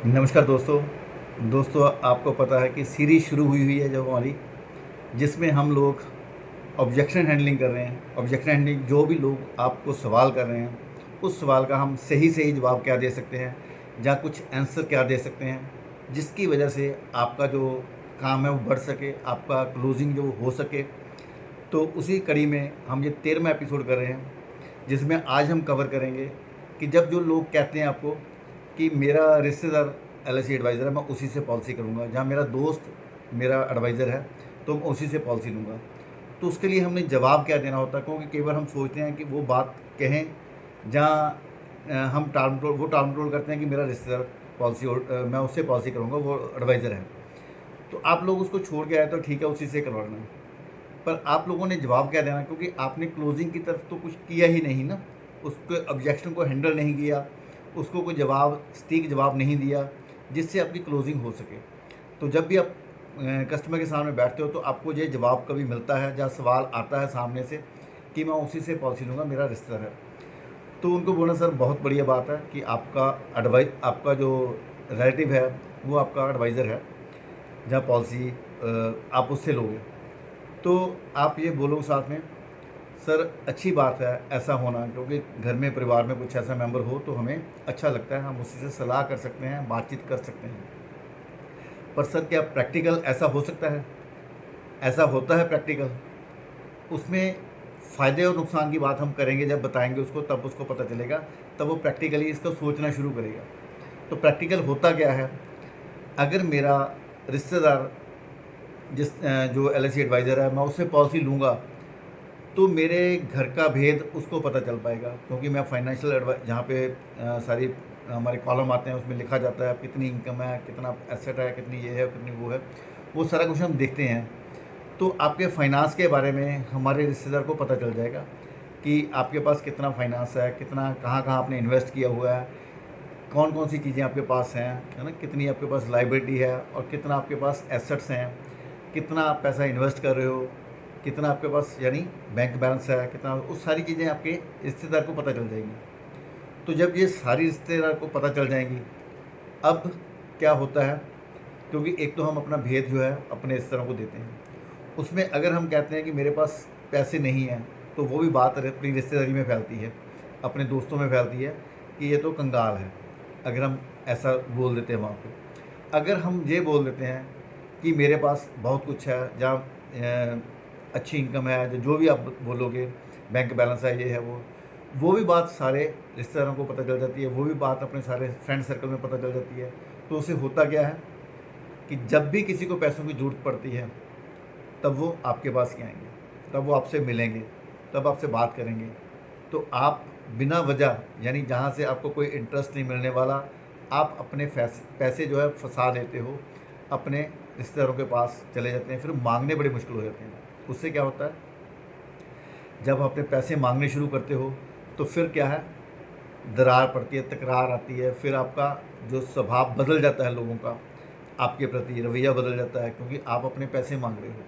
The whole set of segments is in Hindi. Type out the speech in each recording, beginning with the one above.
नमस्कार दोस्तों आपको पता है कि सीरीज़ शुरू हुई है जो हमारी, जिसमें हम लोग ऑब्जेक्शन हैंडलिंग कर रहे हैं। ऑब्जेक्शन हैंडलिंग, जो भी लोग आपको सवाल कर रहे हैं उस सवाल का हम सही सही जवाब क्या दे सकते हैं या कुछ आंसर क्या दे सकते हैं, जिसकी वजह से आपका जो काम है वो बढ़ सके, आपका क्लोजिंग जो हो सके। तो उसी कड़ी में हम ये 13वां एपिसोड कर रहे हैं, जिसमें आज हम कवर करेंगे कि जब जो लोग कहते हैं आपको कि मेरा रिश्तेदार एलआईसी एडवाइज़र है, मैं उसी से पॉलिसी करूँगा, जहाँ मेरा दोस्त मेरा एडवाइज़र है तो मैं उसी से पॉलिसी लूँगा। तो उसके लिए हमने जवाब क्या देना होता है, क्योंकि कई बार हम सोचते हैं कि वो बात कहें जहाँ हम टाल मटोल करते हैं कि मेरा रिश्तेदार मैं उससे पॉलिसी करूँगा, वो एडवाइज़र है। तो आप लोग उसको छोड़ के आए तो ठीक है, उसी से करवाना। पर आप लोगों ने जवाब क्या देना, क्योंकि आपने क्लोजिंग की तरफ तो कुछ किया ही नहीं ना, उसके ऑब्जेक्शन को हैंडल नहीं किया, उसको कोई जवाब सटीक जवाब नहीं दिया जिससे आपकी क्लोजिंग हो सके। तो जब भी आप कस्टमर के सामने बैठते हो तो आपको ये जवाब कभी मिलता है, जहाँ सवाल आता है सामने से कि मैं उसी से पॉलिसी लूँगा, मेरा रिश्तेदार है। तो उनको बोलना सर बहुत बढ़िया बात है कि आपका जो रिलेटिव है वो आपका एडवाइज़र है, जहाँ पॉलिसी आप उससे लोगे। तो आप ये बोलो साथ में, सर अच्छी बात है ऐसा होना, क्योंकि घर में परिवार में कुछ ऐसा मेंबर हो तो हमें अच्छा लगता है, हम उसी से सलाह कर सकते हैं, बातचीत कर सकते हैं। पर सर क्या प्रैक्टिकल ऐसा हो सकता है? ऐसा होता है प्रैक्टिकल? उसमें फ़ायदे और नुकसान की बात हम करेंगे, जब बताएंगे उसको तब उसको पता चलेगा, तब वो प्रैक्टिकली इसको सोचना शुरू करेगा। तो प्रैक्टिकल होता क्या है? अगर मेरा रिश्तेदार जो एलआईसी एडवाइज़र है, मैं उससे पॉलिसी लूँगा तो मेरे घर का भेद उसको पता चल पाएगा, क्योंकि मैं फाइनेंशियल एडवाइस जहाँ पे सारी हमारे कॉलम आते हैं उसमें लिखा जाता है कितनी इनकम है, कितना एसेट है, कितनी ये है, कितनी वो है, वो सारा कुछ हम देखते हैं। तो आपके फाइनेंस के बारे में हमारे रिश्तेदार को पता चल जाएगा कि आपके पास कितना फाइनेंस है, कितना कहाँ कहाँ आपने इन्वेस्ट किया हुआ है, कौन कौन सी चीज़ें आपके पास हैं, है ना, कितनी आपके पास लाइबिलिटी है और कितना आपके पास एसेट्स हैं, कितना आप पैसा इन्वेस्ट कर रहे हो, कितना आपके पास यानी बैंक बैलेंस है, कितना, उस सारी चीज़ें आपके रिश्तेदार को पता चल जाएंगी। तो जब ये सारी रिश्तेदार को पता चल जाएंगी, अब क्या होता है, क्योंकि एक तो हम अपना भेद जो है अपने रिश्तेदारों को देते हैं, उसमें अगर हम कहते हैं कि मेरे पास पैसे नहीं हैं तो वो भी बात अपनी रिश्तेदारी में फैलती है, अपने दोस्तों में फैलती है कि ये तो कंगाल है, अगर हम ऐसा बोल देते हैं वहाँ पे। अगर हम ये बोल देते हैं कि मेरे पास बहुत कुछ है, जहाँ अच्छी इनकम है, जो भी आप बोलोगे, बैंक बैलेंस है, ये है वो भी बात सारे रिश्तेदारों को पता चल जाती है, वो भी बात अपने सारे फ्रेंड सर्कल में पता चल जाती है। तो उससे होता क्या है कि जब भी किसी को पैसों की ज़रूरत पड़ती है तब वो आपके पास ही आएंगे, तब वो आपसे मिलेंगे, तब आपसे बात करेंगे। तो आप बिना वजह, यानी जहाँ से आपको कोई इंटरेस्ट नहीं मिलने वाला, आप अपने पैसे जो है फंसा देते हो, अपने रिश्तेदारों के पास चले जाते हैं, फिर मांगने बड़े मुश्किल हो जाते हैं। उससे क्या होता है, जब अपने पैसे मांगने शुरू करते हो तो फिर क्या है, दरार पड़ती है, तकरार आती है, फिर आपका जो स्वभाव बदल जाता है लोगों का, आपके प्रति रवैया बदल जाता है, क्योंकि आप अपने पैसे मांग रहे हो।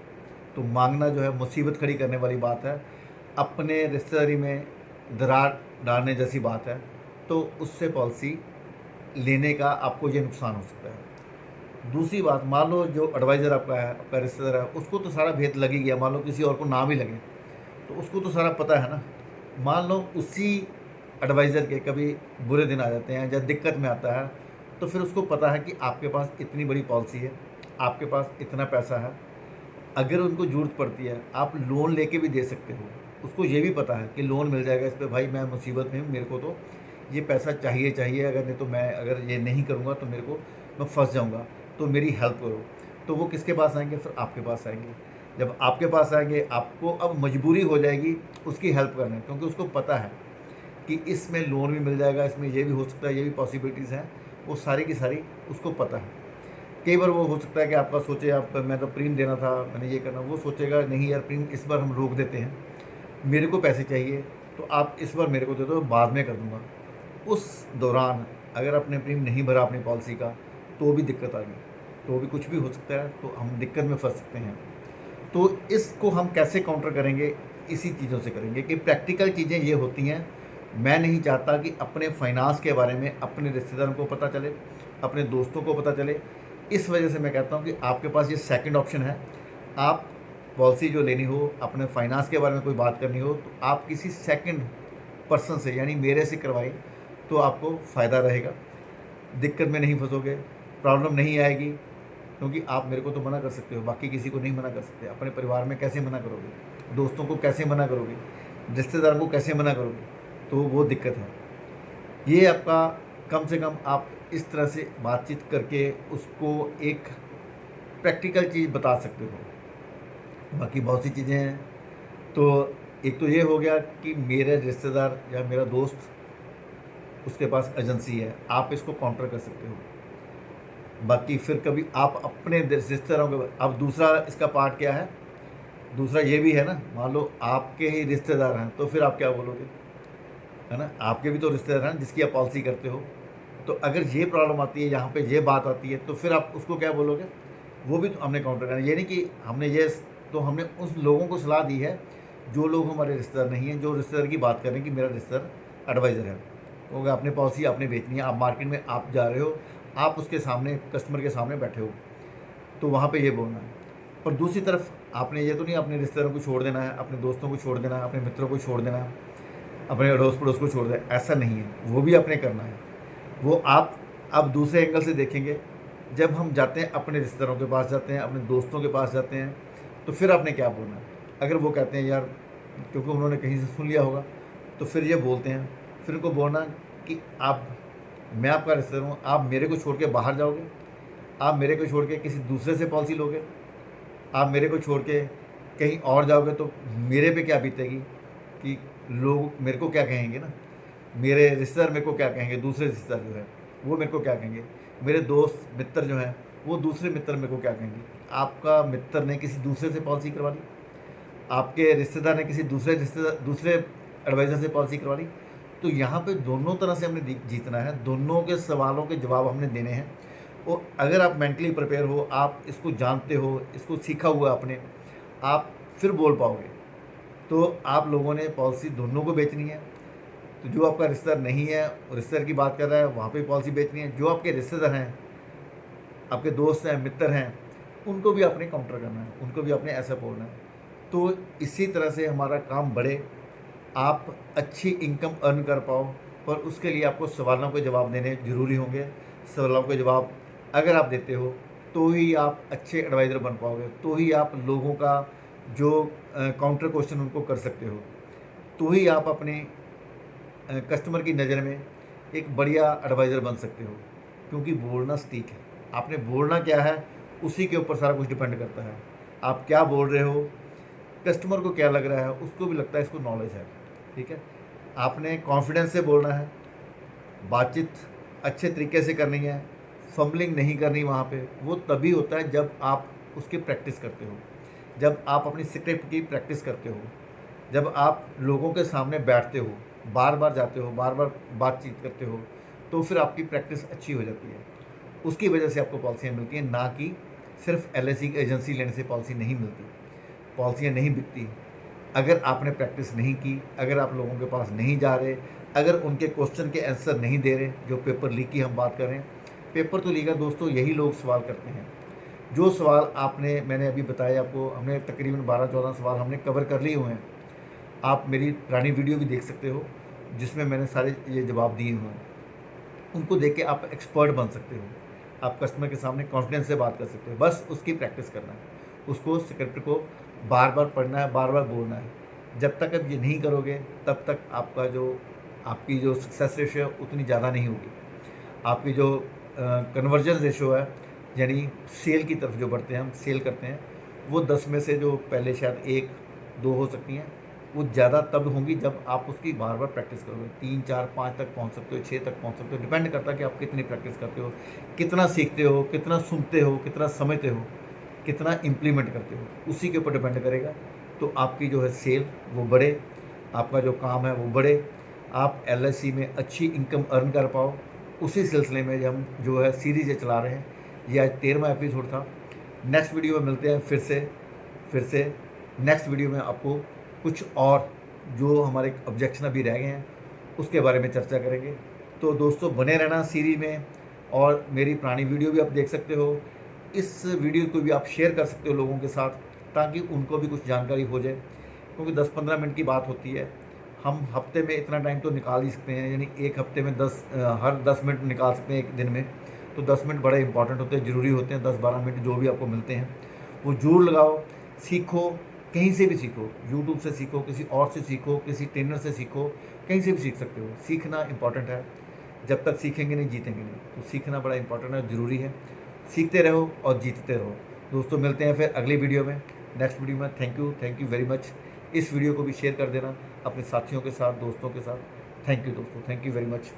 तो मांगना जो है मुसीबत खड़ी करने वाली बात है, अपने रिश्तेदारी में दरार डालने जैसी बात है। तो उससे पॉलिसी लेने का आपको ये नुकसान हो सकता है। दूसरी बात, मान लो जो एडवाइज़र आपका है, आपका रिश्तेदार है, उसको तो सारा भेद लग ही गया, मान लो किसी और को नाम ही लगे तो उसको तो सारा पता है ना। मान लो उसी एडवाइज़र के कभी बुरे दिन आ जाते हैं या दिक्कत में आता है, तो फिर उसको पता है कि आपके पास इतनी बड़ी पॉलिसी है, आपके पास इतना पैसा है, अगर उनको ज़रूरत पड़ती है आप लोन लेके भी दे सकते हो। उसको ये भी पता है कि लोन मिल जाएगा इस पे, भाई मैं मुसीबत में हूँ, मेरे को तो ये पैसा चाहिए चाहिए, अगर नहीं तो मैं अगर ये नहीं करूँगा तो मेरे को मैं फंस जाऊँगा, तो मेरी हेल्प करो। तो वो किसके पास आएंगे, फिर आपके पास आएंगे। जब आपके पास आएंगे, आपको अब मजबूरी हो जाएगी उसकी हेल्प करने, क्योंकि उसको पता है कि इसमें लोन भी मिल जाएगा, इसमें ये भी हो सकता है, ये भी पॉसिबिलिटीज़ हैं, वो सारी की सारी उसको पता है। कई बार वो हो सकता है कि आपका सोचे, आप मैं तो प्रीम देना था, मैंने ये करना, वो सोचेगा नहीं यार प्रीम इस बार हम रोक देते हैं, मेरे को पैसे चाहिए तो आप इस बार मेरे को दे दो, बाद में कर दूंगा। उस दौरान अगर आपने प्रीम नहीं भरा अपनी पॉलिसी का तो भी दिक्कत आ गई, तो भी कुछ भी हो सकता है, तो हम दिक्कत में फंस सकते हैं। तो इसको हम कैसे काउंटर करेंगे, इसी चीज़ों से करेंगे कि प्रैक्टिकल चीज़ें ये होती हैं मैं नहीं चाहता कि अपने फाइनेंस के बारे में अपने रिश्तेदारों को पता चले, अपने दोस्तों को पता चले। इस वजह से मैं कहता हूँ कि आपके पास ये सेकंड ऑप्शन है। आप पॉलिसी जो लेनी हो, अपने फाइनेंस के बारे में कोई बात करनी हो, तो आप किसी सेकंड पर्सन से यानी मेरे से करवाएं, तो आपको फ़ायदा रहेगा। दिक्कत में नहीं फंसोगे, प्रॉब्लम नहीं आएगी, क्योंकि आप मेरे को तो मना कर सकते हो, बाकी किसी को नहीं मना कर सकते। अपने परिवार में कैसे मना करोगे, दोस्तों को कैसे मना करोगे, रिश्तेदारों को कैसे मना करोगे, तो वो दिक्कत है। ये आपका कम से कम आप इस तरह से बातचीत करके उसको एक प्रैक्टिकल चीज़ बता सकते हो। बाकी बहुत सी चीज़ें हैं। तो एक तो ये हो गया कि मेरे रिश्तेदार या मेरा दोस्त, उसके पास एजेंसी है, आप इसको काउंटर कर सकते हो। बाकी फिर कभी आप अपने रिश्तेदारों के, अब दूसरा इसका पार्ट क्या है, दूसरा ये भी है ना, मान लो आपके ही रिश्तेदार हैं, तो फिर आप क्या बोलोगे, है ना, आपके भी तो रिश्तेदार हैं जिसकी आप पॉलिसी करते हो। तो अगर ये प्रॉब्लम आती है, यहाँ पे ये बात आती है, तो फिर आप उसको क्या बोलोगे, वो भी तो हमने काउंटर करना। ये नहीं कि हमने ये, तो हमने उस लोगों को सलाह दी है जो लोग हमारे रिश्तेदार नहीं हैं, जो रिश्तेदार की बात करें कि मेरा रिश्तेदार एडवाइज़र है, तो अगर आपने पॉलिसी आपने बेचनी है, आप मार्केट में आप जा रहे हो, आप उसके सामने कस्टमर के सामने बैठे हो, तो वहाँ पे ये बोलना है। पर दूसरी तरफ आपने ये तो नहीं अपने रिश्तेदारों को छोड़ देना है, अपने दोस्तों को छोड़ देना है, अपने मित्रों को छोड़ देना है, अपने अड़ोस पड़ोस को छोड़ देना, ऐसा नहीं है, वो भी आपने करना है। वो आप अब दूसरे एंगल से देखेंगे। जब हम जाते हैं अपने रिश्तेदारों के पास जाते हैं, अपने दोस्तों के पास जाते हैं, तो फिर आपने क्या बोलना है। अगर वो कहते हैं यार, क्योंकि उन्होंने कहीं से सुन लिया होगा, तो फिर ये बोलते हैं, फिर उनको बोलना कि आप, मैं आपका रिश्तेदार हूँ, आप मेरे को छोड़ के बाहर जाओगे, आप मेरे को छोड़ के किसी दूसरे से पॉलिसी लोगे, आप मेरे को छोड़ के कहीं और जाओगे, तो मेरे पे क्या बीतेगी, कि लोग मेरे को क्या कहेंगे ना, मेरे रिश्तेदार मेरे को क्या कहेंगे, दूसरे रिश्तेदार जो है वो मेरे को क्या कहेंगे, मेरे दोस्त मित्र जो हैं वो दूसरे मित्र मेरे को क्या कहेंगे। आपका मित्र ने किसी दूसरे से पॉलिसी करवा ली, आपके रिश्तेदार ने किसी दूसरे एडवाइज़र से पॉलिसी करवा ली, तो यहाँ पे दोनों तरह से हमने जीतना है, दोनों के सवालों के जवाब हमने देने हैं। और अगर आप मेंटली प्रिपेयर हो, आप इसको जानते हो, इसको सीखा हुआ है आपने, आप फिर बोल पाओगे। तो आप लोगों ने पॉलिसी दोनों को बेचनी है। तो जो आपका रिश्तेदार नहीं है, रिश्तेदार की बात कर रहा है, वहाँ पे पॉलिसी बेचनी है। जो आपके रिश्तेदार हैं, आपके दोस्त हैं, मित्र हैं, उनको भी आपने काउंटर करना है, उनको भी आपने ऐसा बोलना है। तो इसी तरह से हमारा काम बढ़े, आप अच्छी इनकम अर्न कर पाओ, पर उसके लिए आपको सवालों के जवाब देने ज़रूरी होंगे। सवालों के जवाब अगर आप देते हो, तो ही आप अच्छे एडवाइज़र बन पाओगे, तो ही आप लोगों का जो काउंटर क्वेश्चन उनको कर सकते हो, तो ही आप अपने कस्टमर की नज़र में एक बढ़िया एडवाइज़र बन सकते हो। क्योंकि बोलना स्टीक है, आपने बोलना क्या है, उसी के ऊपर सारा कुछ डिपेंड करता है। आप क्या बोल रहे हो, कस्टमर को क्या लग रहा है, उसको भी लगता है इसको नॉलेज है। ठीक है, आपने कॉन्फिडेंस से बोलना है, बातचीत अच्छे तरीके से करनी है, फंबलिंग नहीं करनी वहाँ पे। वो तभी होता है जब आप उसकी प्रैक्टिस करते हो, जब आप अपनी स्क्रिप्ट की प्रैक्टिस करते हो, जब आप लोगों के सामने बैठते हो, बार बार जाते हो, बार बार बातचीत करते हो, तो फिर आपकी प्रैक्टिस अच्छी हो जाती है। उसकी वजह से आपको पॉलिसियाँ मिलती हैं, ना कि सिर्फ एलआईसी की एजेंसी लेने से पॉलिसी नहीं मिलती, पॉलिसियाँ नहीं बिकती। अगर आपने प्रैक्टिस नहीं की, अगर आप लोगों के पास नहीं जा रहे, अगर उनके क्वेश्चन के आंसर नहीं दे रहे, जो पेपर लीक की हम बात करें, पेपर तो लीक है दोस्तों, यही लोग सवाल करते हैं। जो सवाल आपने, मैंने अभी बताया आपको, हमने तकरीबन 12-14 सवाल हमने कवर कर लिए हुए हैं। आप मेरी पुरानी वीडियो भी देख सकते हो, जिसमें मैंने सारे ये जवाब दिए हुए हैं। उनको देख के आप एक्सपर्ट बन सकते हो, आप कस्टमर के सामने कॉन्फिडेंस से बात कर सकते हो। बस उसकी प्रैक्टिस करना है, उसको स्क्रिप्ट को बार बार पढ़ना है, बार बार बोलना है। जब तक आप ये नहीं करोगे, तब तक आपकी जो सक्सेस रेशियो है उतनी ज़्यादा नहीं होगी। आपकी जो कन्वर्जन रेशियो है, यानी सेल की तरफ जो बढ़ते हैं, हम सेल करते हैं, वो 10 में से जो पहले शायद 1-2 हो सकती हैं, वो ज़्यादा तब होंगी जब आप उसकी बार बार प्रैक्टिस करोगे। 3, 4, 5 तक पहुंच सकते हो, 6 तक पहुंच सकते हो, डिपेंड करता है कि आप कितनी प्रैक्टिस करते हो, कितना सीखते हो, कितना सुनते हो, कितना समझते हो, कितना इम्प्लीमेंट करते हो, उसी के ऊपर डिपेंड करेगा। तो आपकी जो है सेल वो बढ़े, आपका जो काम है वो बढ़े, आप एलआईसी में अच्छी इनकम अर्न कर पाओ। उसी सिलसिले में हम जो है सीरीज़ ये चला रहे हैं। ये आज 13वां एपिसोड था। नेक्स्ट वीडियो में मिलते हैं फिर से नेक्स्ट वीडियो में आपको कुछ और जो हमारे ऑब्जेक्शन अभी रह गए हैं उसके बारे में चर्चा करेंगे। तो दोस्तों बने रहना सीरीज में, और मेरी पुरानी वीडियो भी आप देख सकते हो। इस वीडियो को भी आप शेयर कर सकते हो लोगों के साथ, ताकि उनको भी कुछ जानकारी हो जाए, क्योंकि 10-15 मिनट की बात होती है। हम हफ्ते में इतना टाइम तो निकाल ही सकते हैं, यानी एक हफ्ते में हर 10 मिनट निकाल सकते हैं एक दिन में। तो 10 मिनट बड़े इंपॉर्टेंट होते हैं, ज़रूरी होते हैं। 10-12 मिनट जो भी आपको मिलते हैं वो ज़रूर लगाओ, सीखो, कहीं से भी सीखो, यूट्यूब से सीखो, किसी और से सीखो, किसी ट्रेनर से सीखो, कहीं से भी सीख सकते हो। सीखना इंपॉर्टेंट है, जब तक सीखेंगे नहीं जीतेंगे नहीं। तो सीखना बड़ा इंपॉर्टेंट है, ज़रूरी है। सीखते रहो और जीतते रहो। दोस्तों मिलते हैं फिर अगली वीडियो में, नेक्स्ट वीडियो में। Thank you very much. इस वीडियो को भी शेयर कर देना अपने साथियों के साथ, दोस्तों के साथ। थैंक यू दोस्तों, थैंक यू वेरी मच।